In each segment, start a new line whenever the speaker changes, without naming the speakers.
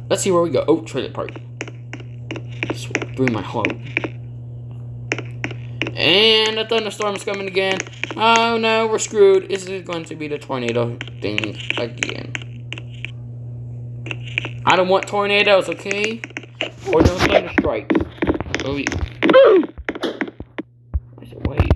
Let's see where we go. Oh, trailer park. Just bring my home. And a thunderstorm is coming again. Oh no, we're screwed. This is going to be the tornado thing again. I don't want tornadoes, okay? Or no thunder strikes. Oh, yeah. I said, wait.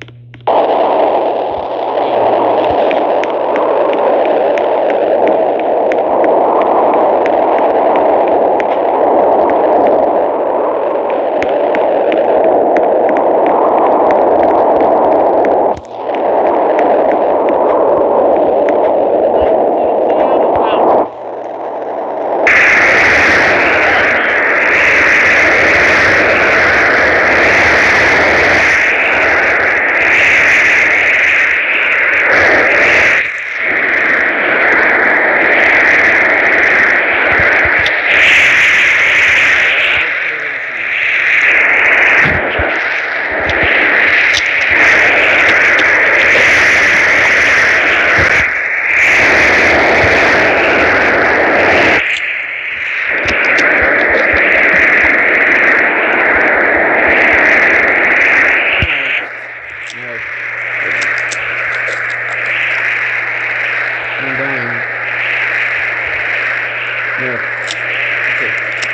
No. Okay.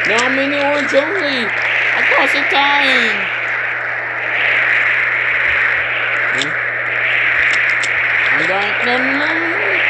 No, I'm in the orange only. I wasn't dying. I'm dying. No.